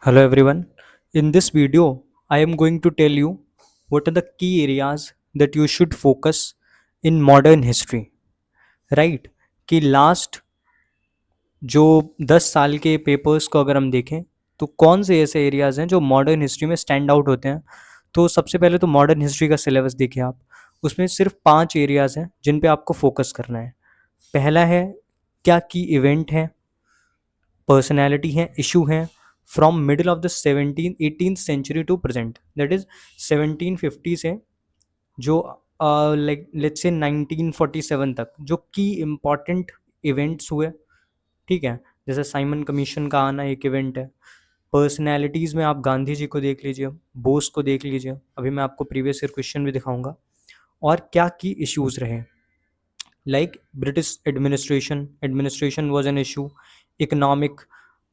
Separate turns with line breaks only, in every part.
Hello everyone. In this video, I am going to tell you what are the key areas that you should focus in modern history. Right? कि last जो 10 साल के papers को अगर हम देखें तो कौन से ऐसे एरियाज हैं जो मॉडर्न हिस्ट्री में स्टैंड आउट होते हैं। तो सबसे पहले तो मॉडर्न हिस्ट्री का सिलेबस देखिए आप। उसमें सिर्फ 5 एरियाज हैं जिन पे आपको फोकस करना है। पहला है क्या की इवेंट है, पर्सनैलिटी है, इशू है from middle of the 18th century to present, that is 1750 से जो लाइक लेट्स से 1947 तक जो की इम्पॉर्टेंट इवेंट्स हुए। ठीक है, जैसे साइमन कमीशन का आना एक इवेंट है। पर्सनैलिटीज़ में आप गांधी जी को देख लीजिए, बोस को देख लीजिए, अभी मैं आपको प्रीवियस ईयर क्वेश्चन भी दिखाऊंगा। और क्या की इश्यूज रहे, like British administration was an issue, economic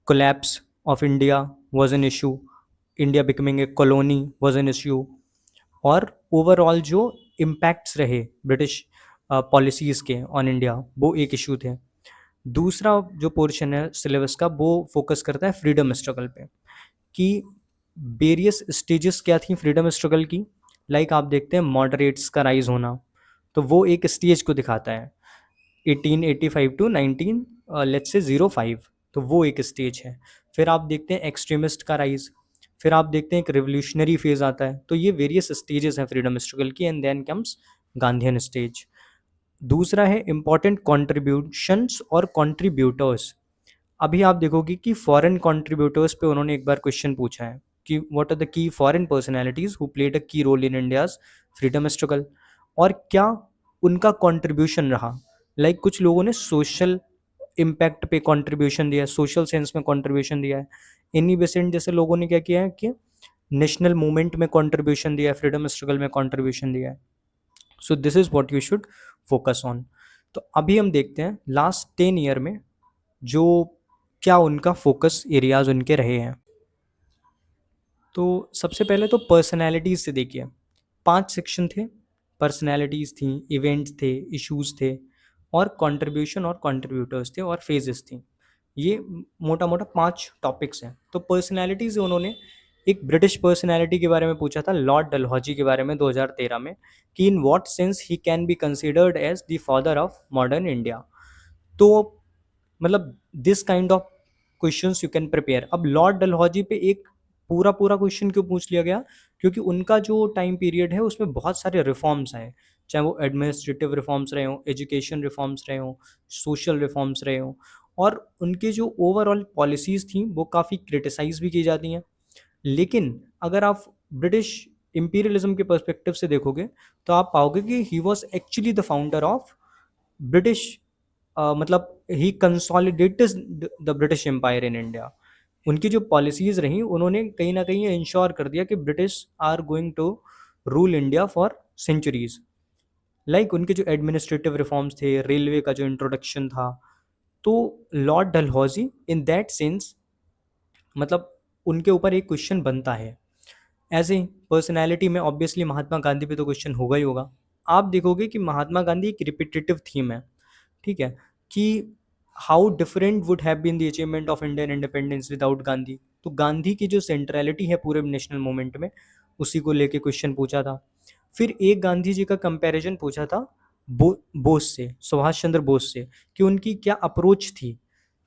collapse of India was an issue, India becoming a colony was an issue, और ओवरऑल जो इम्पैक्ट्स रहे ब्रिटिश पॉलिसीज़ के ऑन इंडिया वो एक इशू थे। दूसरा जो पोर्शन है सिलेबस का वो फोकस करता है फ्रीडम स्ट्रगल पे कि वेरियस स्टेजेस क्या थी फ्रीडम स्ट्रगल की। लाइक आप देखते हैं मॉडरेट्स का राइज होना, तो वो एक स्टेज को दिखाता है 1885 टू 19 लेट्स से 05, तो वो एक स्टेज है। फिर आप देखते हैं एक्सट्रीमिस्ट का राइज, फिर आप देखते हैं एक रिवोल्यूशनरी फेज आता है। तो ये वेरियस स्टेजेस हैं फ्रीडम स्ट्रगल की, and then comes Gandhian stage. दूसरा है इंपॉर्टेंट कॉन्ट्रीब्यूशंस और कॉन्ट्रीब्यूटर्स। अभी आप देखोगे कि फॉरेन कॉन्ट्रीब्यूटर्स पे उन्होंने एक बार क्वेश्चन पूछा है कि what are the key foreign personalities who played a key role in India's freedom struggle, और क्या उनका कॉन्ट्रीब्यूशन रहा। लाइक कुछ लोगों ने सोशल इम्पैक्ट पे कंट्रीब्यूशन दिया है, सोशल सेंस में कंट्रीब्यूशन दिया है। इन्हीं बेसेंट जैसे लोगों ने क्या किया है कि नेशनल मूवमेंट में कंट्रीब्यूशन दिया है, फ्रीडम स्ट्रगल में कंट्रीब्यूशन दिया है। So this is what you should focus on. तो अभी हम देखते हैं लास्ट 10 ईयर में जो क्या उनका फोकस एरियाज उनके रहे हैं। तो सबसे पहले तो पर्सनैलिटीज से देखिए, 5 सेक्शन थे। पर्सनैलिटीज़ थी, इवेंट्स थे, इश्यूज थे, और कंट्रीब्यूशन और कंट्रीब्यूटर्स थे, और फेजेस थी। ये मोटा मोटा 5 टॉपिक्स हैं। तो पर्सनैलिटी से उन्होंने एक ब्रिटिश पर्सनैलिटी के बारे में पूछा था, लॉर्ड डलहौजी के बारे में 2013 में, कि in what sense he can be considered as the father of modern India. तो मतलब this kind of questions you can prepare. अब लॉर्ड डलहौजी पे एक पूरा पूरा क्वेश्चन क्यों पूछ लिया गया, क्योंकि उनका जो टाइम पीरियड है उसमें बहुत सारे रिफॉर्म्स आए, चाहे वो एडमिनिस्ट्रेटिव रिफॉर्म्स रहे हों, एजुकेशन रिफॉर्म्स रहे हों, सोशल रिफॉर्म्स रहे हों, और उनके जो ओवरऑल पॉलिसीज़ थी वो काफ़ी क्रिटिसाइज भी की जाती हैं। लेकिन अगर आप ब्रिटिश इंपीरियलिज्म के पर्सपेक्टिव से देखोगे तो आप पाओगे कि he was actually the founder of British, मतलब he consolidated the British empire in India. उनकी जो पॉलिसीज़ रहीं उन्होंने कहीं ना कहीं इंश्योर कर दिया कि British are going to rule India for centuries. Like उनके जो एडमिनिस्ट्रेटिव रिफॉर्म्स थे, रेलवे का जो इंट्रोडक्शन था, तो Lord Dalhousie in that sense मतलब उनके ऊपर एक क्वेश्चन बनता है। ऐसे पर्सनैलिटी में ऑब्वियसली महात्मा गांधी पे तो क्वेश्चन होगा ही होगा। आप देखोगे कि महात्मा गांधी एक रिपीटेटिव थीम है, ठीक है, कि how different would have been the achievement of Indian independence without Gandhi. तो गांधी की जो सेंट्रलिटी है पूरे नेशनल मूवमेंट में, उसी को लेके क्वेश्चन पूछा था। फिर एक गांधी जी का कंपैरिजन पूछा था बोस से, सुभाष चंद्र बोस से, कि उनकी क्या अप्रोच थी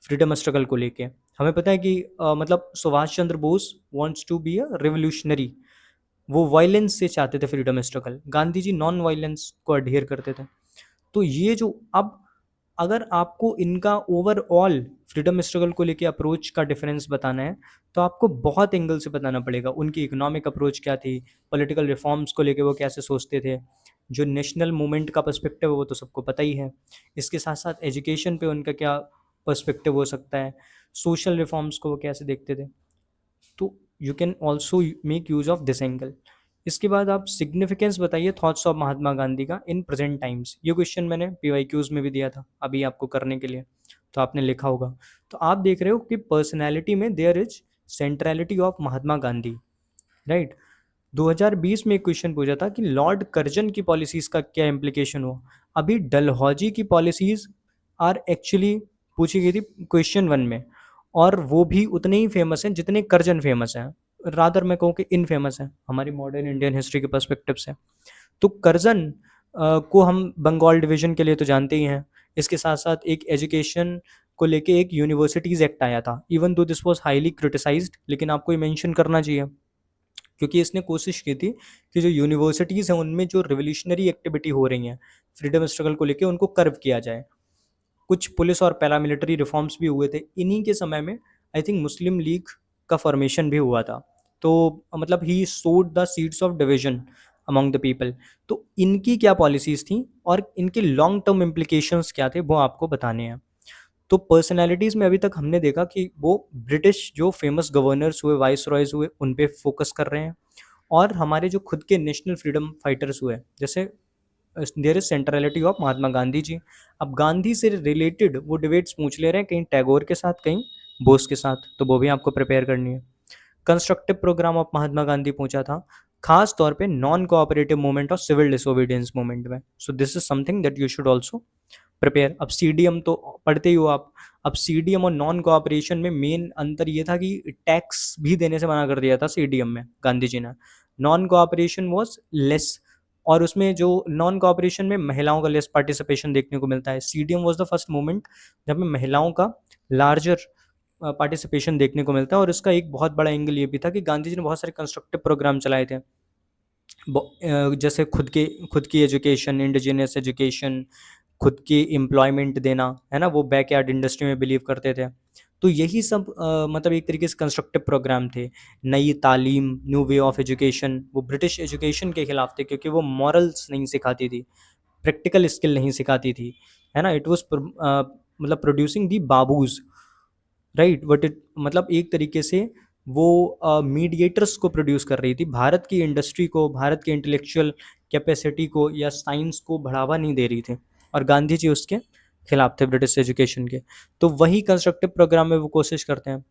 फ्रीडम स्ट्रगल को लेके। हमें पता है कि मतलब Subhash Chandra Bose wants to be a revolutionary, वो वायलेंस से चाहते थे freedom struggle. Gandhi ji non violence को अडेयर करते थे। तो ये जो अब अगर आपको इनका ओवरऑल फ्रीडम स्ट्रगल को लेके अप्रोच का डिफरेंस बताना है तो आपको बहुत एंगल से बताना पड़ेगा। उनकी इकोनॉमिक अप्रोच क्या थी, पॉलिटिकल रिफॉर्म्स को लेके वो कैसे सोचते थे, जो नेशनल मूवमेंट का पर्सपेक्टिव है वो तो सबको पता ही है। इसके साथ साथ एजुकेशन पे उनका क्या पर्सपेक्टिव हो सकता है, सोशल रिफॉर्म्स को वो कैसे देखते थे। तो you can also make use of this angle. इसके बाद आप सिग्निफिकेंस बताइए थॉट्स ऑफ महात्मा गांधी का इन प्रेजेंट टाइम्स। ये क्वेश्चन मैंने पीवाईक्यूज में भी दिया था अभी आपको करने के लिए, तो आपने लिखा होगा। तो आप देख रहे हो कि पर्सनैलिटी में there is centrality of Mahatma Gandhi, right. 2020 में एक क्वेश्चन पूछा था कि लॉर्ड कर्जन की पॉलिसीज का क्या इम्प्लीकेशन हुआ। अभी डलहौजी की पॉलिसीज आर एक्चुअली पूछी गई थी क्वेश्चन 1 में, और वो भी उतने ही फेमस हैं जितने कर्जन फेमस हैं, रादर मैं कहूँ कि इनफेमस हैं हमारी मॉडर्न इंडियन हिस्ट्री के पर्सपेक्टिव से। तो कर्जन को हम बंगाल डिवीजन के लिए तो जानते ही हैं। इसके साथ साथ एक एजुकेशन को लेके एक यूनिवर्सिटीज़ एक्ट आया था, even though this was highly criticised, लेकिन आपको ये मेंशन करना चाहिए क्योंकि इसने कोशिश की थी कि जो यूनिवर्सिटीज़ हैं उनमें जो रिवोल्यूशनरी एक्टिविटी हो रही हैं फ्रीडम स्ट्रगल को लेके, उनको कर्व किया जाए। कुछ पुलिस और पैरामिलिट्री रिफॉर्म्स भी हुए थे इन्हीं के समय में। आई थिंक मुस्लिम लीग का फॉर्मेशन भी हुआ था। तो मतलब ही सोड the seeds of division among the people. तो इनकी क्या पॉलिसीज़ थी और इनके लॉन्ग टर्म इम्प्लीकेशंस क्या थे वो आपको बताने हैं। तो पर्सनैलिटीज़ में अभी तक हमने देखा कि वो ब्रिटिश जो फेमस गवर्नर्स हुए, वाइस रॉयज़ हुए, उन पे फोकस कर रहे हैं। और हमारे जो खुद के नेशनल फ्रीडम फाइटर्स हुए, जैसे there is centrality of Mahatma Gandhi ji. अब गांधी से रिलेटेड वो डिबेट्स पूछ ले रहे हैं, कहीं टैगोर के साथ, कहीं बोस के साथ, तो वो भी आपको प्रिपेयर करनी है। Constructive programme of Mahatma Gandhi पूछा था, खास तौर पे नॉन कोऑपरेटिव मूवमेंट और सिविल डिसोबीडियंस मूवमेंट में। So this is something that you should also prepare. अब सीडीएम तो पढ़ते ही हो आप। अब सीडीएम और नॉन कोऑपरेशन में मेन अंतर ये था कि टैक्स भी देने से मना कर दिया था सीडीएम में गांधी जी ने। नॉन कोऑपरेशन वाज लेस, और उसमें जो नॉन कोऑपरेशन में महिलाओं का लेस पार्टिसिपेशन देखने को मिलता है। CDM was the first movement जब में महिलाओं का लार्जर पार्टिसिपेशन देखने को मिलता है। और इसका एक बहुत बड़ा एंगल ये भी था कि गांधी जी ने बहुत सारे कंस्ट्रक्टिव प्रोग्राम चलाए थे, जैसे खुद की एजुकेशन, इंडिजिनियस एजुकेशन, खुद की एम्प्लॉयमेंट देना, है ना, वो बैकयार्ड इंडस्ट्री में बिलीव करते थे। तो यही सब मतलब एक तरीके से कंस्ट्रक्टिव प्रोग्राम थे। नई तालीम, न्यू वे ऑफ एजुकेशन, वो ब्रिटिश एजुकेशन के खिलाफ थे क्योंकि वो मॉरल्स नहीं सिखाती थी, प्रैक्टिकल स्किल नहीं सिखाती थी, है ना। इट वाज मतलब producing the babus, right. But it मतलब एक तरीके से वो मीडिएटर्स को प्रोड्यूस कर रही थी, भारत की इंडस्ट्री को, भारत के इंटेलेक्चुअल कैपेसिटी को या साइंस को बढ़ावा नहीं दे रही थी। और गांधी जी उसके खिलाफ थे, ब्रिटिश एजुकेशन के। तो वही कंस्ट्रक्टिव प्रोग्राम में वो कोशिश करते हैं।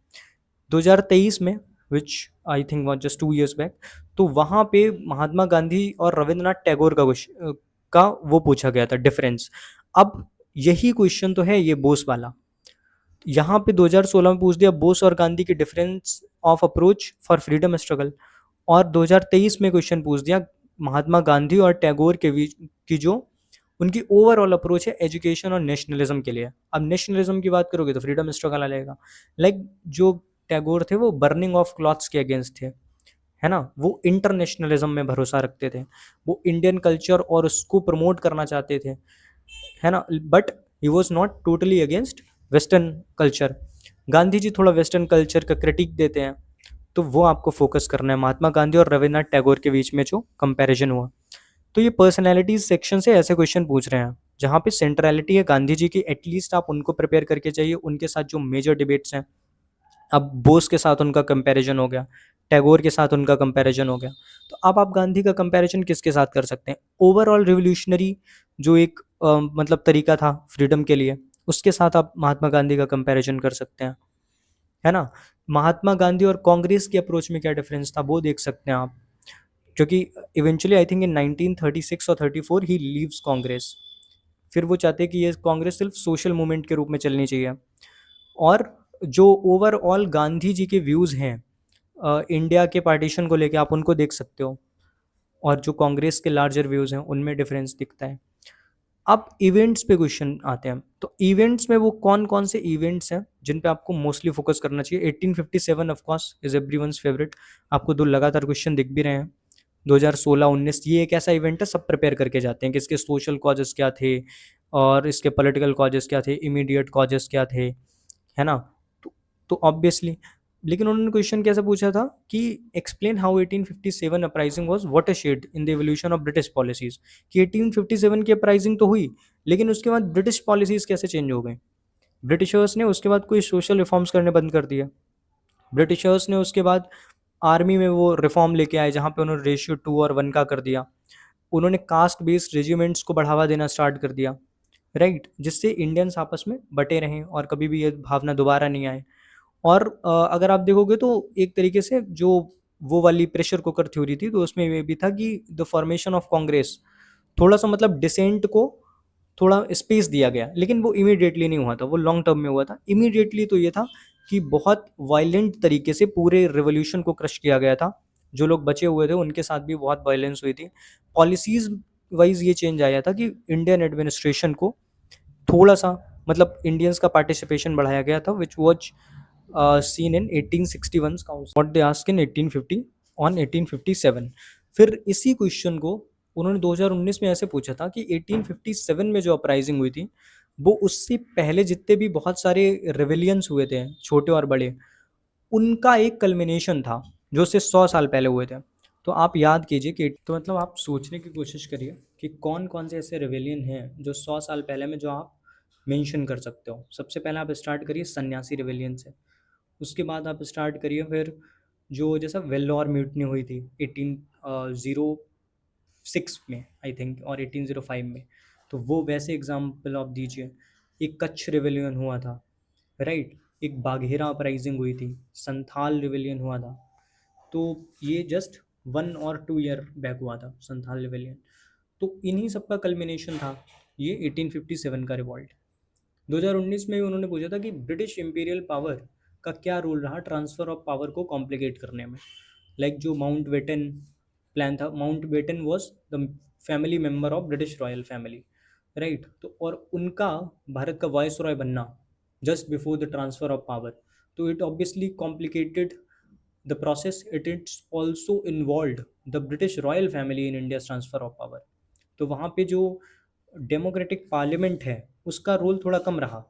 2023 में, which I think was just 2 years back, तो वहाँ पे महात्मा गांधी और रविंद्रनाथ टैगोर का वो पूछा गया था डिफरेंस। अब यही क्वेश्चन तो है ये बोस वाला, यहाँ पे 2016 में पूछ दिया बोस और गांधी की difference of approach for freedom struggle. और 2023 में क्वेश्चन पूछ दिया महात्मा गांधी और टैगोर के बीच की जो उनकी ओवरऑल अप्रोच है एजुकेशन और नेशनलिज्म के लिए। अब नेशनलिज्म की बात करोगे तो फ्रीडम स्ट्रगल आ जाएगा। लाइक जो टैगोर थे वो बर्निंग ऑफ क्लॉथ्स के अगेंस्ट थे, है ना। वो इंटरनेशनलिज्म में भरोसा रखते थे, वो इंडियन कल्चर और उसको प्रमोट करना चाहते थे, है ना। But he was not totally against western culture. Gandhi ji थोड़ा वेस्टर्न कल्चर का क्रिटिक देते हैं, तो वो आपको फोकस करना है महात्मा गांधी और रविन्द्रनाथ टैगोर के बीच में जो कंपैरिजन हुआ। तो ये पर्सनैलिटीज सेक्शन से ऐसे क्वेश्चन पूछ रहे हैं जहाँ पे सेंट्रलिटी है गांधी जी की, एटलीस्ट आप उनको प्रिपेयर करके चाहिए। उनके साथ जो मेजर डिबेट्स हैं, अब बोस के साथ उनका कंपैरिजन हो गया, टैगोर के साथ उनका कंपैरिजन हो गया, तो अब आप गांधी का कंपैरिजन किसके साथ कर सकते हैं? ओवरऑल रिवोल्यूशनरी जो एक मतलब तरीका था फ्रीडम के लिए, उसके साथ आप महात्मा गांधी का कंपैरिजन कर सकते हैं, है ना। महात्मा गांधी और कांग्रेस की अप्रोच में क्या डिफरेंस था वो देख सकते हैं आप, क्योंकि इवेंचुअली आई थिंक इन 1936 और 34 ही लीव्स कांग्रेस। फिर वो चाहते हैं कि ये कांग्रेस सिर्फ सोशल मूवमेंट के रूप में चलनी चाहिए। और जो ओवरऑल गांधी जी के व्यूज़ हैं इंडिया के पार्टीशन को लेके, आप उनको देख सकते हो, और जो कांग्रेस के लार्जर व्यूज़ हैं उनमें डिफरेंस दिखता है। अब इवेंट्स पे क्वेश्चन आते हैं, तो इवेंट्स में वो कौन कौन से इवेंट्स हैं जिन पे आपको मोस्टली फोकस करना चाहिए? 1857 of course is everyone's favourite, आपको दो लगातार क्वेश्चन दिख भी रहे हैं। 2016-19 ये एक ऐसा इवेंट है, सब प्रिपेयर करके जाते हैं कि इसके सोशल कॉजेस क्या थे और इसके पॉलिटिकल कॉजेस क्या थे, इमीडिएट कॉजेस क्या थे, है ना। तो ऑब्वियसली, लेकिन उन्होंने क्वेश्चन कैसे पूछा था कि explain how 1857 uprising was watershed in the evolution of British policies. कि 1857 की अपराइजिंग तो हुई, लेकिन उसके बाद ब्रिटिश पॉलिसीज कैसे चेंज हो गई। ब्रिटिशर्स ने उसके बाद कोई सोशल रिफॉर्म्स करने बंद कर दिया। ब्रिटिशर्स ने उसके बाद आर्मी में वो रिफॉर्म लेके आए जहाँ पे उन्होंने रेशियो 2:1 का कर दिया। उन्होंने कास्ट बेस्ड रेजिमेंट्स को बढ़ावा देना स्टार्ट कर दिया, राइट, जिससे इंडियंस आपस में बटे रहें और कभी भी ये भावना दोबारा नहीं आए। और अगर आप देखोगे तो एक तरीके से जो वो वाली प्रेशर कुकर थ्योरी थी, तो उसमें ये भी था कि द फॉर्मेशन ऑफ कांग्रेस थोड़ा सा मतलब डिसेंट को थोड़ा स्पेस दिया गया, लेकिन वो इमीडिएटली नहीं हुआ था, वो लॉन्ग टर्म में हुआ था। इमीडिएटली तो ये था कि बहुत वायलेंट तरीके से पूरे रिवॉल्यूशन को क्रश किया गया था। जो लोग बचे हुए थे उनके साथ भी बहुत वायलेंस हुई थी। पॉलिसीज़ वाइज़ ये चेंज आया था कि इंडियन एडमिनिस्ट्रेशन को थोड़ा-सा मतलब इंडियंस का पार्टिसिपेशन बढ़ाया गया था, which was seen in 1861 council what they asked in 1850 on 1857। फिर इसी क्वेश्चन को उन्होंने 2019 में ऐसे पूछा था कि 1857 में जो अपराइजिंग हुई थी, वो उससे पहले जितने भी बहुत सारे रिविलियंस हुए थे, छोटे और बड़े, उनका एक कल्मिनेशन था, जो उससे 100 साल पहले हुए थे। तो आप याद कीजिए कि तो मतलब आप सोचने की कोशिश करिए कि कौन-कौन से ऐसे रिविलियन हैं जो 100 साल पहले में जो आप मेंशन कर सकते हो। सबसे पहले आप स्टार्ट करिए सन्यासी रिविलियन से। उसके बाद आप स्टार्ट करिए फिर जो जैसा वेल्लोर म्यूटनी हुई थी 1806 में आई थिंक और 1805 में, तो वो वैसे एग्जाम्पल आप दीजिए। एक कच्छ रिविलियन हुआ था, राइट। एक बाघेरा अपराइजिंग हुई थी, संथाल रिविलियन हुआ था। तो ये जस्ट 1 और 2 ईयर बैक हुआ था संथाल रिविलियन। तो इन्हीं सब का कल्मिनेशन था ये 1857 का रिवॉल्ट। 2019 में उन्होंने पूछा था कि ब्रिटिश इंपीरियल पावर का क्या रोल रहा ट्रांसफ़र ऑफ पावर को कॉम्प्लिकेट करने में। लाइक जो माउंट बेटन प्लान था, Mountbatten was the family member of British royal family, right. तो और उनका भारत का वॉइस रॉय बनना just before the transfer of power, तो it obviously complicated the process. It's also involve the British royal family in India transfer of power. तो वहाँ पे जो डेमोक्रेटिक पार्लियामेंट है उसका रोल थोड़ा कम रहा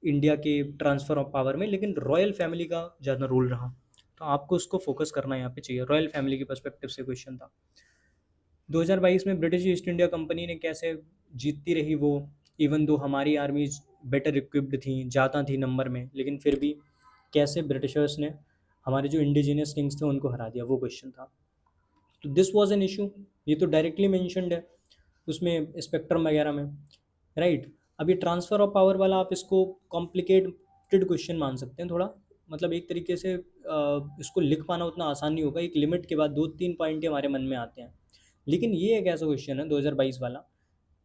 इंडिया के ट्रांसफ़र ऑफ पावर में, लेकिन रॉयल फैमिली का ज़्यादा रोल रहा। तो आपको उसको फोकस करना यहाँ पे चाहिए, रॉयल फैमिली के पर्सपेक्टिव से क्वेश्चन था। 2022 में ब्रिटिश ईस्ट इंडिया कंपनी ने कैसे जीतती रही वो, इवन दो हमारी आर्मीज बेटर इक्विप्ड थी, ज़्यादा थी नंबर में, लेकिन फिर भी कैसे ब्रिटिशर्स ने हमारे जो इंडिजिनियस किंग्स थे उनको हरा दिया, वो क्वेश्चन था। तो दिस वाज एन इशू, ये तो डायरेक्टली मेंशन्ड है उसमें स्पेक्ट्रम वगैरह में, राइट। अभी ट्रांसफ़र ऑफ पावर वाला आप इसको कॉम्प्लिकेटेड क्वेश्चन मान सकते हैं थोड़ा। मतलब एक तरीके से इसको लिख पाना उतना आसान नहीं होगा, एक लिमिट के बाद 2-3 पॉइंट हमारे मन में आते हैं। लेकिन ये एक ऐसा क्वेश्चन है 2022 वाला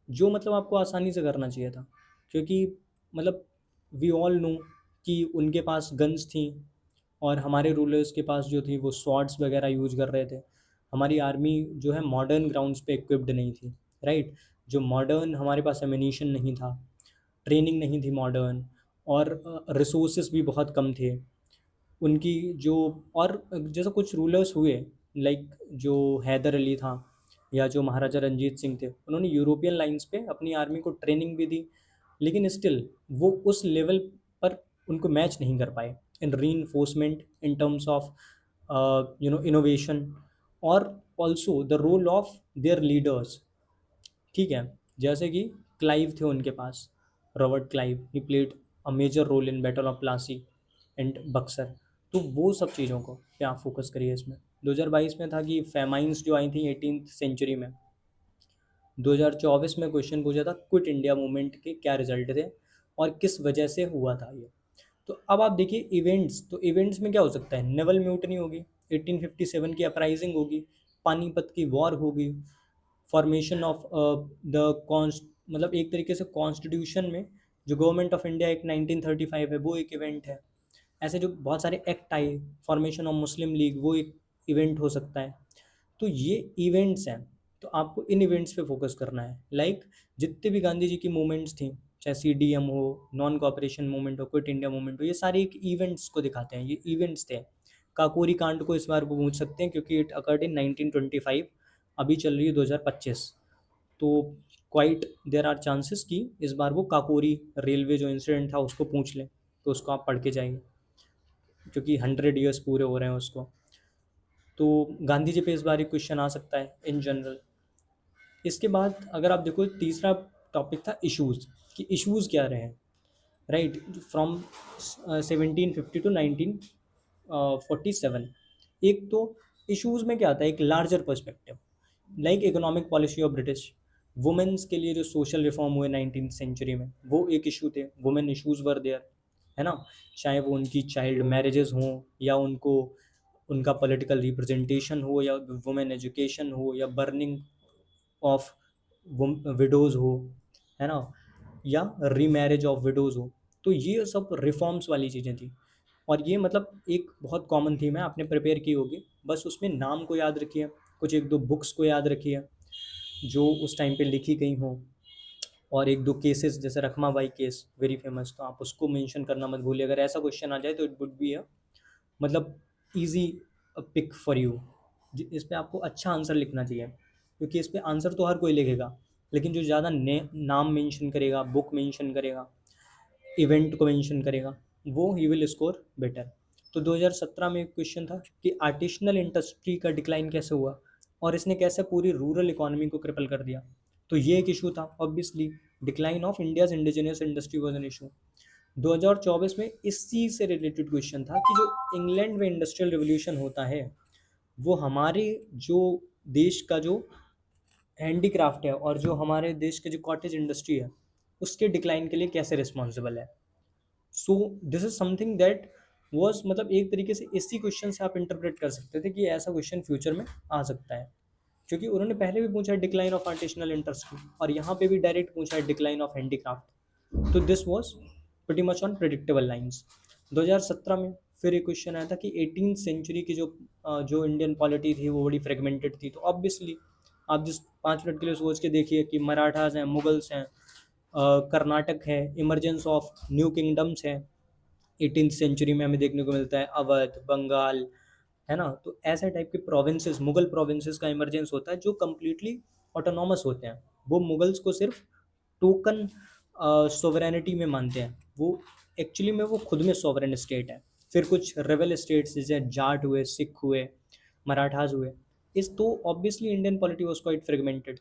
जो मतलब आपको आसानी से करना चाहिए था, क्योंकि मतलब वी ऑल नो कि उनके पास गन्स थी और हमारे रूलर्स के पास जो थी वो स्वॉर्ड्स वगैरह यूज कर रहे थे। हमारी आर्मी जो है मॉडर्न ग्राउंड्स पे इक्विप्ड नहीं थी, राइट। जो मॉडर्न हमारे पास एमिनिशन नहीं था, ट्रेनिंग नहीं थी मॉडर्न, और रिसोर्सेज भी बहुत कम थे उनकी जो। और जैसे कुछ रूलर्स हुए, लाइक जो हैदर अली था या जो महाराजा रंजीत सिंह थे, उन्होंने यूरोपियन लाइंस पे अपनी आर्मी को ट्रेनिंग भी दी, लेकिन स्टिल वो उस लेवल पर उनको मैच नहीं कर पाए in reinforcement, in terms of innovation, और also the role of their leaders. ठीक है, जैसे कि क्लाइव थे उनके पास, Robert Clive, he played a major role in battle of Plassey and Buxar. तो वो सब चीज़ों को पे आप फोकस करिए इसमें। 2022 में था कि फेमाइंस जो आई थी 18th सेंचुरी में। 2024 में क्वेश्चन पूछा था क्विट इंडिया मूवमेंट के क्या रिजल्ट थे और किस वजह से हुआ था ये। तो अब आप देखिए इवेंट्स, तो इवेंट्स में क्या हो सकता है, नेवल म्यूटनी होगी, 1857 की अपराइजिंग होगी, पानीपत की वॉर होगी, फॉर्मेशन ऑफ द कॉन्स्ट, मतलब एक तरीके से कॉन्स्टिट्यूशन में जो गवर्नमेंट ऑफ इंडिया एक 1935 है वो एक इवेंट है। ऐसे जो बहुत सारे एक्ट आए, फॉर्मेशन ऑफ मुस्लिम लीग वो एक इवेंट हो सकता है। तो ये इवेंट्स हैं, तो आपको इन इवेंट्स पे फोकस करना है। लाइक जितने भी गांधी जी की मूवमेंट्स थी, चाहे CDM हो, नॉन कॉपरेशन मूवमेंट हो, क्विट इंडिया मूवमेंट हो, ये सारे एक इवेंट्स को दिखाते हैं, ये इवेंट्स थे। काकोरी कांड को इस बार वो पूछ सकते हैं क्योंकि इट अकर्ड इन 1925, अभी चल रही है 2025। तो क्वाइट देयर आर चांसेस कि इस बार वो काकोरी रेलवे जो इंसिडेंट था उसको पूछ लें, तो उसको आप पढ़ के जाइए क्योंकि 100 ईयर्स पूरे हो रहे हैं उसको। तो गांधी जी पे इस बार एक क्वेश्चन आ सकता है इन जनरल। इसके बाद अगर आप देखो तीसरा टॉपिक था इश्यूज़, कि इश्यूज़ क्या रहे हैं, राइट, फ्रॉम 1750 टू 1947। एक तो इश्यूज़ में क्या आता है, एक larger perspective, like economic policy of British, women's के लिए जो सोशल रिफॉर्म हुए 19th सेंचुरी में वो एक इशू थे, वुमेन इश्यूज़ वर देयर, है ना। चाहे वो उनकी चाइल्ड मैरिजेस हों या उनको उनका पॉलिटिकल रिप्रेजेंटेशन हो या वुमेन एजुकेशन हो या बर्निंग ऑफ विडोज़ हो, है ना, या रीमैरिज ऑफ विडोज़ हो। तो ये सब रिफॉर्म्स वाली चीज़ें थी। और ये मतलब एक बहुत कॉमन थीम है, आपने प्रिपेयर की होगी, बस उसमें नाम को याद रखिए, कुछ एक दो बुक्स को याद रखिए जो उस टाइम पे लिखी गई हों, और एक दो केसेस जैसे रखमाबाई केस वेरी फेमस, तो आप उसको मेंशन करना मत भूलिए। अगर ऐसा क्वेश्चन आ जाए तो इट वुड बी अ मतलब इजी पिक फॉर यू। इस पे आपको अच्छा आंसर लिखना चाहिए, क्योंकि इस पे आंसर तो हर कोई लिखेगा, लेकिन जो ज़्यादा नाम मेंशन करेगा, बुक मेंशन करेगा, इवेंट को मेंशन करेगा, वो ही विल स्कोर बेटर। तो 2017 में एक क्वेश्चन था कि आर्टिसनल इंडस्ट्री का डिक्लाइन कैसे हुआ और इसने कैसे पूरी रूरल इकोनॉमी को क्रिपल कर दिया। तो ये एक इशू था obviously, decline of India's indigenous industry was an issue. 2024 में इसी से रिलेटेड क्वेश्चन था कि जो इंग्लैंड में इंडस्ट्रियल रिवोल्यूशन होता है, वो हमारे जो देश का जो हैंडीक्राफ्ट है और जो हमारे देश के जो कॉटेज इंडस्ट्री है, उसके डिक्लाइन के लिए कैसे रिस्पॉन्सिबल है। So this is something that was, मतलब एक तरीके से इसी क्वेश्चन से आप इंटरप्रेट कर सकते थे कि ऐसा क्वेश्चन फ्यूचर में आ सकता है, क्योंकि उन्होंने पहले भी पूछा है डिक्लाइन ऑफ आर्टिसनल इंडस्ट्री, और यहाँ पे भी डायरेक्ट पूछा है डिक्लाइन ऑफ हैंडीक्राफ्ट। तो this was pretty much on predictable lines. 2017 में फिर एक क्वेश्चन आया था कि 18th सेंचुरी की जो इंडियन पॉलिटी थी वो बड़ी फ्रेगमेंटेड थी। तो ऑब्वियसली आप जिस 5 मिनट के लिए सोच के देखिए कि मराठास हैं, मुगल्स हैं, कर्नाटक है, इमरजेंस ऑफ न्यू किंगडम्स है, 18th सेंचुरी में हमें देखने को मिलता है अवध, बंगाल, है ना। तो ऐसे टाइप के प्रोविंसेस, मुगल प्रोविंसेस का इमरजेंस होता है जो कम्प्लीटली ऑटोनॉमस होते हैं। वो मुगल्स को सिर्फ टोकन सोवरेनिटी में मानते हैं, वो एक्चुअली में वो खुद में सॉवरेन स्टेट है। फिर कुछ रेबल स्टेट्स जैसे जाट हुए, सिख हुए, मराठास हुए, इस तो obviously Indian polity was quite fragmented.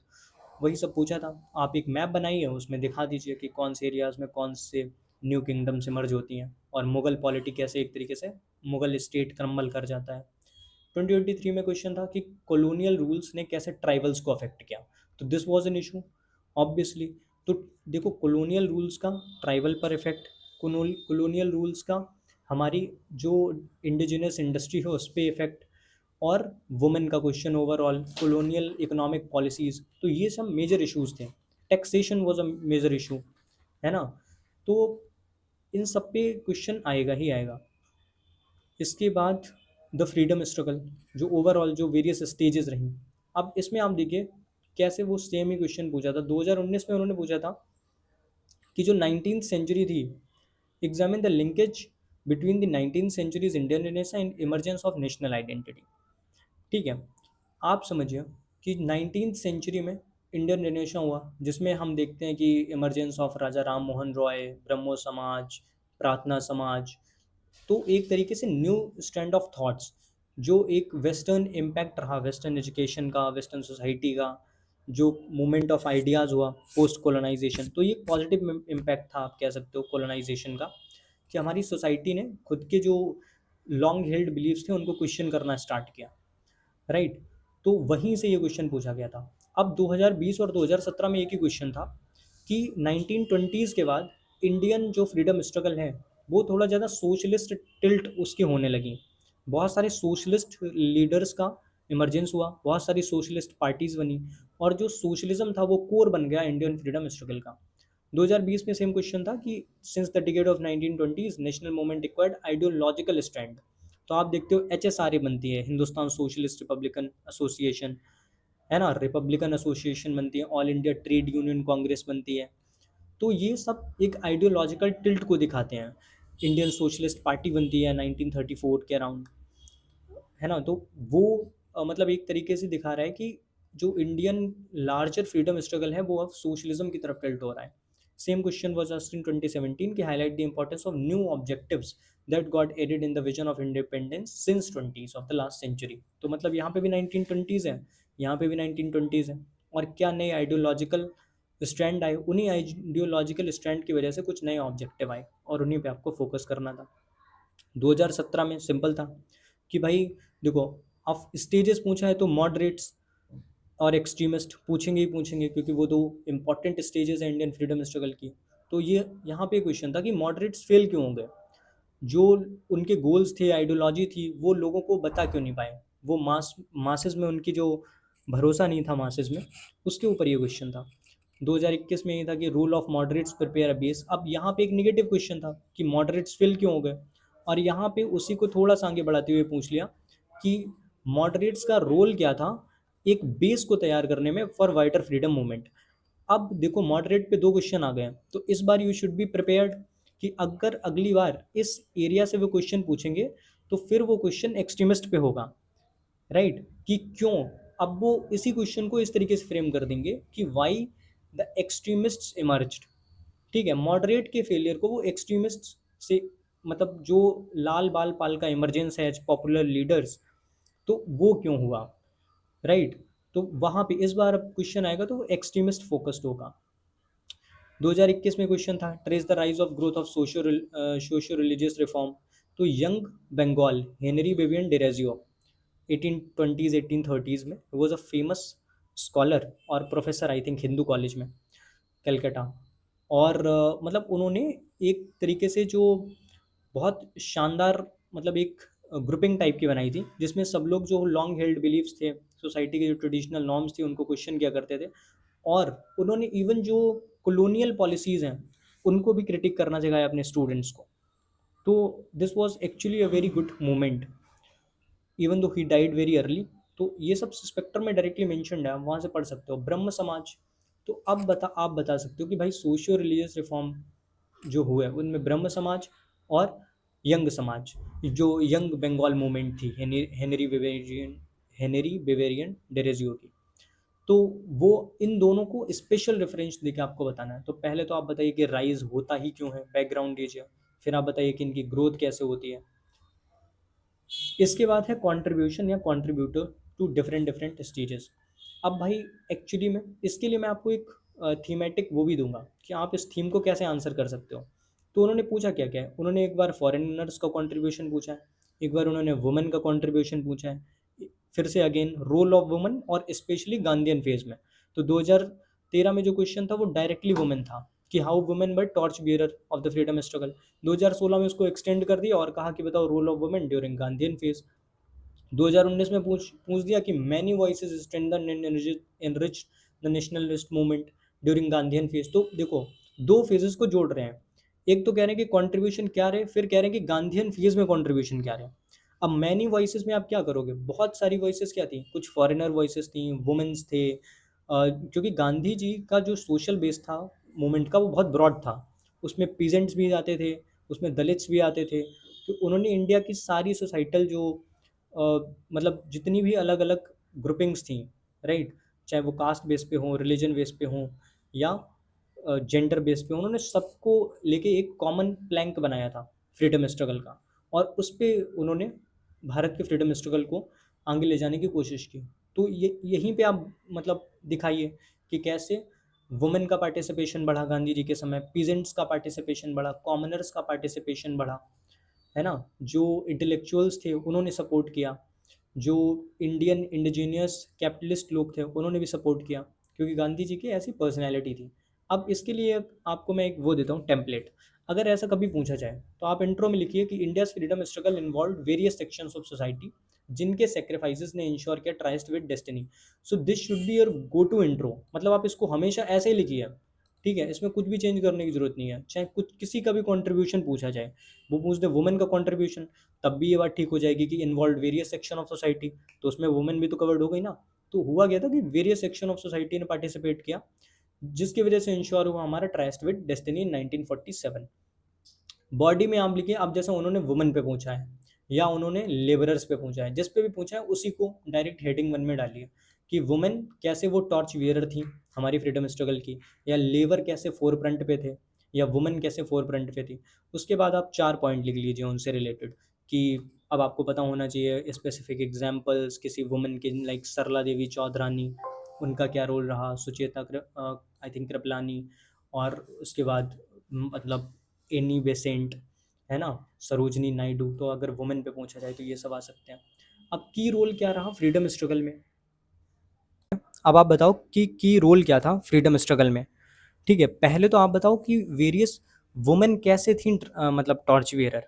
वही सब पूछा था, आप एक मैप बनाइए, उसमें दिखा दीजिए कि कौन से एरियाज में कौन से न्यू किंगडम्स इमर्ज होती हैं और मुगल पॉलिटी कैसे एक तरीके से मुगल स्टेट क्रम्बल कर जाता है। 2023 में क्वेश्चन था कि कॉलोनियल रूल्स ने कैसे ट्राइबल्स को अफेक्ट किया। तो this was an issue obviously. तो देखो, कॉलोनियल रूल्स का ट्राइबल पर इफेक्ट, कॉलोनियल रूल्स का हमारी जो इंडिजिनस इंडस्ट्री है उस पर इफेक्ट, और वुमेन का question overall, colonial economic policies, तो ये सब मेजर इश्यूज थे। Taxation was a major issue, है ना। तो इन सब पे क्वेश्चन आएगा ही आएगा। इसके बाद द फ्रीडम स्ट्रगल, जो ओवरऑल जो वेरियस स्टेजेस रहीं। अब इसमें आप देखिए कैसे वो सेम ही क्वेश्चन पूछा था 2019 में, उन्होंने पूछा था कि जो 19th सेंचुरी थी, examine the linkage between the 19th centuries Indian renaissance and emergence of national identity. ठीक है, आप समझिए कि 19th सेंचुरी में इंडियन रेनेसां हुआ, जिसमें हम देखते हैं कि इमरजेंस ऑफ राजा राम मोहन रॉय, ब्रह्मो समाज, प्रार्थना समाज, तो एक तरीके से न्यू स्टैंड ऑफ थॉट्स, जो एक वेस्टर्न इम्पैक्ट रहा, वेस्टर्न एजुकेशन का, वेस्टर्न सोसाइटी का, जो मूवमेंट ऑफ आइडियाज़ हुआ पोस्ट कोलोनाइजेशन, तो ये पॉजिटिव इम्पैक्ट था आप कह सकते हो कोलोनाइजेशन का, कि हमारी सोसाइटी ने खुद के जो लॉन्ग हेल्ड बिलीव्स थे उनको क्वेश्चन करना स्टार्ट किया, राइट। तो वहीं से ये क्वेश्चन पूछा गया था। अब 2020 और 2017 में एक ही क्वेश्चन था कि 1920s के बाद इंडियन जो फ्रीडम स्ट्रगल है वो थोड़ा ज़्यादा सोशलिस्ट टिल्ट उसकी होने लगी। बहुत सारे सोशलिस्ट लीडर्स का इमरजेंस हुआ, बहुत सारी सोशलिस्ट पार्टीज़ बनी, और जो सोशलिज्म था वो कोर बन गया इंडियन फ्रीडम स्ट्रगल का। 2020 में सेम क्वेश्चन था कि since the decade of 1920s national movement required ideological stand. तो आप देखते हो HSRA बनती है, हिंदुस्तान सोशलिस्ट रिपब्लिकन एसोसिएशन, है ना, रिपब्लिकन एसोसिएशन बनती है, all India trade union Congress बनती है। तो ये सब एक आइडियोलॉजिकल टिल्ट को दिखाते हैं। इंडियन सोशलिस्ट पार्टी बनती है 1934 के अराउंड, है ना। तो वो मतलब एक तरीके से दिखा रहा है कि जो इंडियन लार्जर फ्रीडम स्ट्रगल है वो अब सोशलिज्म की तरफ टिल्ट हो रहा है। Same question was asked in 2017 कि highlight the importance of new objectives that got added in the vision of independence since 20s of the last century. तो मतलब यहाँ पे भी 1920s है, यहाँ पे भी 1920s है, और क्या नए आइडियोलॉजिकल स्टैंड आए, उन्हीं आइडियोलॉजिकल स्टैंड की वजह से कुछ नए ऑब्जेक्टिव आए और उन्हीं पे आपको फोकस करना था। 2017 में सिंपल था कि भाई देखो, अब स्टेजेस पूछा है तो मॉडरेट्स और एक्सट्रीमिस्ट पूछेंगे ही पूछेंगे, क्योंकि वो दो इंपॉर्टेंट स्टेजेस हैं इंडियन फ्रीडम स्ट्रगल की। तो ये यहाँ पे क्वेश्चन था कि मॉडरेट्स फेल क्यों हो गए, जो उनके गोल्स थे, आइडियोलॉजी थी, वो लोगों को बता क्यों नहीं पाए, वो मासेस में उनकी जो भरोसा नहीं था मासेस में, उसके ऊपर ये क्वेश्चन था। 2021 में ये था कि rule of moderates prepare a base. अब यहाँ पे एक निगेटिव क्वेश्चन था कि मॉडरेट्स फेल क्यों हो गए, और यहाँ पे उसी को थोड़ा सा आगे बढ़ाते हुए पूछ लिया कि मॉडरेट्स का रोल क्या था एक बेस को तैयार करने में फॉर वाइटर फ्रीडम मूवमेंट। अब देखो मॉडरेट पे दो क्वेश्चन आ गए हैं, तो इस बार यू शुड बी प्रिपेयर्ड कि अगर अगली बार इस एरिया से वो क्वेश्चन पूछेंगे तो फिर वो क्वेश्चन एक्सट्रीमिस्ट पे होगा, राइट? कि क्यों। अब वो इसी क्वेश्चन को इस तरीके से फ्रेम कर देंगे कि वाई द एक्सट्रीमिस्ट्स इमर्ज्ड। ठीक है, मॉडरेट के फेलियर को वो एक्सट्रीमिस्ट से, मतलब जो लाल बाल पाल का इमरजेंस है एज पॉपुलर लीडर्स, तो वो क्यों हुआ, राइट? तो वहाँ पे इस बार अब क्वेश्चन आएगा तो वो एक्सट्रीमिस्ट फोकस्ड होगा। 2021 में क्वेश्चन था trace the rise of growth of socio religious reform. तो young Bengal Henry Vivian Derozio 1820s 1830s में वॉज अ फेमस स्कॉलर और professor I think Hindu college में कलकत्ता। और मतलब उन्होंने एक तरीके से जो बहुत शानदार, मतलब एक ग्रुपिंग टाइप की बनाई थी जिसमें सब लोग जो लॉन्ग हेल्ड बिलीव्स थे, सोसाइटी के जो ट्रेडिशनल नॉर्म्स थी उनको क्वेश्चन किया करते थे। और उन्होंने इवन जो कॉलोनियल पॉलिसीज़ हैं उनको भी क्रिटिक करना सिखाया अपने स्टूडेंट्स को। तो this was actually a very good moment even though he died very early. तो ये सब स्पेक्ट्रम में डायरेक्टली मेंशन्ड है, आप वहाँ से पढ़ सकते हो। ब्रह्म समाज, तो अब आप बता सकते हो कि भाई सोशियो रिलीजियस रिफॉर्म जो हुए उनमें ब्रह्म समाज और यंग समाज, जो यंग बंगाल मूवमेंट थी हेनरी बेवेरियन डेरेजियो की, तो वो इन दोनों को स्पेशल रेफरेंस देके आपको बताना है। तो पहले तो आप बताइए कि राइज होता ही क्यों है, बैकग्राउंड दीजिए। फिर आप बताइए कि इनकी ग्रोथ कैसे होती है। इसके बाद है कंट्रीब्यूशन या contributor to different different stages. अब भाई एक्चुअली में इसके लिए मैं आपको एक थीमेटिक वो भी दूंगा कि आप इस थीम को कैसे आंसर कर सकते हो। तो उन्होंने पूछा क्या क्या है, उन्होंने एक बार फॉरेनर्स का कंट्रीब्यूशन पूछा है, एक बार उन्होंने वुमेन का कंट्रीब्यूशन पूछा है, फिर से अगेन रोल ऑफ वुमेन और स्पेशली गांधीयन फेज में। तो 2013 में जो क्वेश्चन था वो डायरेक्टली वुमेन था कि how women were torch bearer of the freedom struggle. 2016 में उसको एक्सटेंड कर दिया और कहा कि बताओ role of women during Gandhian phase. 2019 में पूछ पूछ दिया कि many voices strengthen and enrich the nationalist movement during Gandhian phase. तो देखो दो फेजेस को जोड़ रहे हैं, एक तो कह रहे हैं कि कंट्रीब्यूशन क्या रहे, फिर कह रहे हैं कि गांधीयन फेज में कंट्रीब्यूशन क्या रहे। अब मैनी वॉइसेस में आप क्या करोगे, बहुत सारी वॉइसेस क्या थी, कुछ फॉरेनर वॉइसेस थी, वुमेन्स थे, क्योंकि गांधी जी का जो सोशल बेस था मूवमेंट का वो बहुत ब्रॉड था। उसमें पीजेंट्स भी आते थे, उसमें दलित्स भी आते थे। तो उन्होंने इंडिया की सारी सोसाइटल जो मतलब जितनी भी अलग अलग ग्रुपिंग्स थी, राइट, चाहे वो कास्ट बेस पे हों, रिलीजन बेस पे हों, या जेंडर बेस पे, उन्होंने सबको लेके एक कॉमन प्लैंक बनाया था फ्रीडम स्ट्रगल का। और उस पे उन्होंने भारत के फ्रीडम स्ट्रगल को आगे ले जाने की कोशिश की। तो ये यहीं पे आप मतलब दिखाइए कि कैसे वुमेन का पार्टिसिपेशन बढ़ा गांधी जी के समय, पीजेंट्स का पार्टिसिपेशन बढ़ा, कॉमनर्स का पार्टिसिपेशन बढ़ा, है ना? जो इंटेलेक्चुअल्स थे उन्होंने सपोर्ट किया, जो इंडियन इंडिजीनियस कैपिटलिस्ट लोग थे उन्होंने भी सपोर्ट किया, क्योंकि गांधी जी की ऐसी पर्सनैलिटी थी। अब इसके लिए आपको मैं एक वो देता हूँ टेम्पलेट। अगर ऐसा कभी पूछा जाए तो आप इंट्रो में लिखिए कि India's freedom struggle involve various sections of society जिनके सेक्रीफाइसेस ने इंश्योर किया tryst with destiny. So this should be your go to intro, मतलब आप इसको हमेशा ऐसे ही लिखिए, ठीक है? इसमें कुछ भी चेंज करने की जरूरत नहीं है, चाहे कुछ किसी का भी कंट्रीब्यूशन पूछा जाए, वो पूछ दे वुमेन का कंट्रीब्यूशन, तब भी ये बात ठीक हो जाएगी कि involve various section of society, तो उसमें वुमेन भी तो कवर्ड हो गई ना। तो हुआ गया था कि वेरियस सेक्शन ऑफ सोसाइटी ने पार्टिसिपेट किया, जिसकी वजह से इंश्योर हुआ हमारा tryst with destiny in 1947। Body में आप लिखिए, अब जैसे उन्होंने वुमेन पे पूछा है या उन्होंने लेबरर्स पे पूछा है, जिस पे भी पूछा है उसी को डायरेक्ट हेडिंग वन में डालिए कि वुमेन कैसे वो टॉर्च वियरर थी हमारी फ्रीडम स्ट्रगल की, या लेबर कैसे फोर फ्रंट पे थे, या वुमेन कैसे फोर फ्रंट पे थी। उसके बाद आप 4 पॉइंट लिख लीजिए उनसे रिलेटेड कि अब आपको पता होना चाहिए स्पेसिफिक एग्जाम्पल्स किसी वुमेन के, लाइक सरला देवी चौधरानी, उनका क्या रोल रहा, सुचेता आई थिंक कृपलानी, और उसके बाद मतलब एनी बेसेंट, है ना, सरोजनी नायडू। तो अगर वुमेन पे पूछा जाए तो ये सब आ सकते हैं। अब की रोल क्या रहा फ्रीडम स्ट्रगल में, अब आप बताओ कि की रोल क्या था फ्रीडम स्ट्रगल में। ठीक है, पहले तो आप बताओ कि वेरियस वुमेन कैसे थी मतलब टॉर्च वेयरर।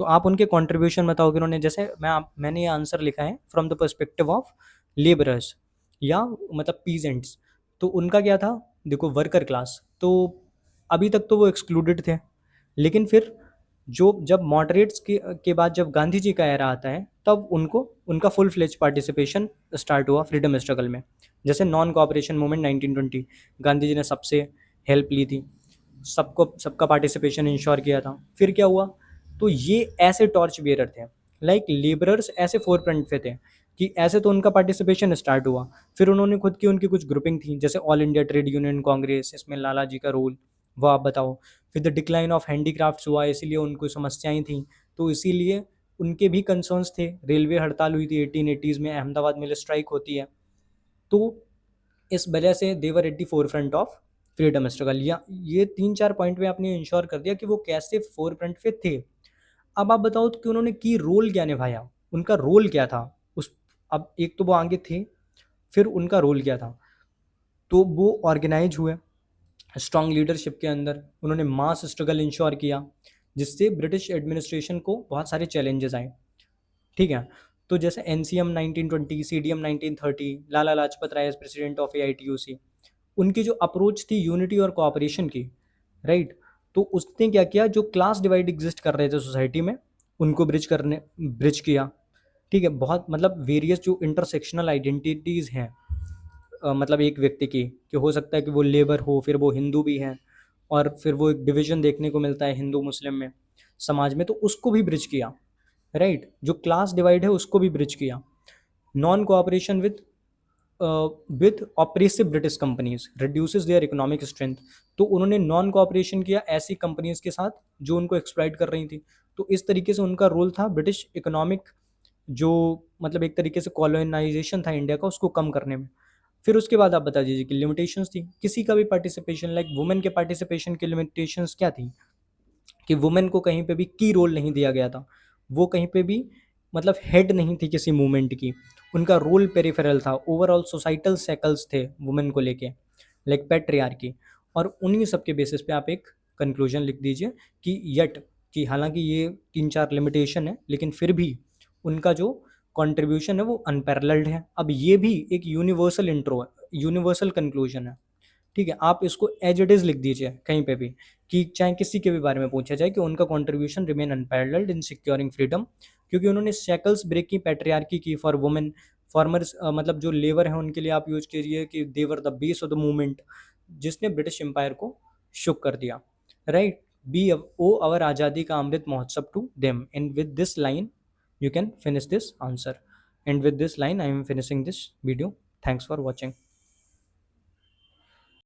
तो आप उनके कंट्रीब्यूशन बताओ कि उन्होंने, जैसे मैंने ये आंसर लिखा है from the perspective of labourers या मतलब पीजेंट्स। तो उनका क्या था, देखो वर्कर क्लास तो अभी तक तो वो एक्सक्लूडेड थे, लेकिन फिर जो जब मॉडरेट्स के बाद जब गांधी जी का एरा आता है, तब उनको उनका फुल फ्लेज पार्टिसिपेशन स्टार्ट हुआ फ्रीडम स्ट्रगल में। जैसे non cooperation movement 1920, Gandhi ji ने सबसे हेल्प ली थी, सबको सबका पार्टिसिपेशन इंश्योर किया था। फिर क्या हुआ, तो ये ऐसे टॉर्च बियरर थे, लाइक लेबरर्स ऐसे फोर फ्रंट पे थे कि ऐसे तो उनका पार्टिसिपेशन स्टार्ट हुआ। फिर उन्होंने खुद की उनकी कुछ ग्रुपिंग थी, जैसे all India trade union Congress, इसमें लाला जी का रोल, वो आप बताओ। फिर द डिक्लाइन ऑफ हैंडीक्राफ्ट्स हुआ, इसीलिए उनको समस्याएं थी, तो इसीलिए उनके भी कंसर्न्स थे। रेलवे हड़ताल हुई थी 1880s में, अहमदाबाद में स्ट्राइक होती है। तो इस वजह से they were at the forefront of freedom struggle. या ये 3-4 पॉइंट में आपने इंश्योर कर दिया कि वो कैसे फोर फ्रंट पे थे। अब आप बताओ कि उन्होंने की रोल क्या निभाया, उनका रोल क्या था उस। अब एक तो वो आगे थे, फिर उनका रोल क्या था, तो वो ऑर्गेनाइज हुए स्ट्रांग लीडरशिप के अंदर, उन्होंने मास स्ट्रगल इंश्योर किया, जिससे ब्रिटिश एडमिनिस्ट्रेशन को बहुत सारे चैलेंजेस आए। ठीक है, तो जैसे NCM 1920, CDM 1930, Lala Lajpat Rai as president of AITUC, उनकी जो अप्रोच थी यूनिटी और कोऑपरेशन की, राइट। तो उसने क्या किया, जो क्लास डिवाइड एग्जिस्ट कर रहे थे सोसाइटी में, उनको ब्रिज किया। ठीक है, बहुत मतलब वेरियस जो इंटरसेक्शनल आइडेंटिटीज़ हैं, मतलब एक व्यक्ति की, कि हो सकता है कि वो लेबर हो, फिर वो हिंदू भी हैं, और फिर वो एक डिवीजन देखने को मिलता है हिंदू मुस्लिम में समाज में, तो उसको भी ब्रिज किया, राइट। जो क्लास डिवाइड है उसको भी ब्रिज किया। Non cooperation with oppressive British companies reduces their economic strength, तो उन्होंने नॉन कोऑपरेशन किया ऐसी कंपनीज के साथ जो उनको एक्सप्लॉइट कर रही थी। तो इस तरीके से उनका रोल था ब्रिटिश इकोनॉमिक, जो मतलब एक तरीके से कॉलोनाइजेशन था इंडिया का, उसको कम करने में। फिर उसके बाद आप बता दीजिए कि लिमिटेशंस थी किसी का भी पार्टिसिपेशन, लाइक वुमेन के पार्टिसिपेशन की लिमिटेशंस क्या थी, कि वुमेन को कहीं पे भी की रोल नहीं दिया गया था, वो कहीं पे भी मतलब हेड नहीं थी किसी मूवमेंट की, उनका रोल पेरिफेरल था। ओवरऑल सोसाइटल सेकल्स थे वुमेन को लेके, लाइक पैट्रियार्की। और उन्हीं सब के बेसिस पे आप एक कंक्लूजन लिख दीजिए कि यट, कि हालांकि ये 3-4 लिमिटेशन है, लेकिन फिर भी उनका जो कंट्रीब्यूशन है वो अनपैरेलल्ड है। अब ये भी एक यूनिवर्सल इंट्रो है, यूनिवर्सल कंक्लूजन है। ठीक है, आप इसको एज इट इज़ लिख दीजिए कहीं पे भी, कि चाहे किसी के भी बारे में पूछा जाए कि उनका कंट्रीब्यूशन रिमेन अनपैरेलल्ड इन सिक्योरिंग फ्रीडम, क्योंकि उन्होंने शैकल्स ब्रेक की, पैट्रियार्की की फॉर वुमेन, फार्मर्स, मतलब जो लेबर हैं उनके लिए आप यूज कीजिए कि they were the base of the movement, जिसने ब्रिटिश एम्पायर को शुक कर दिया, राइट। बी ओ अवर आज़ादी का अमृत महोत्सव to them, and with this line you can finish this answer, and with this line I am finishing this video. Thanks for watching.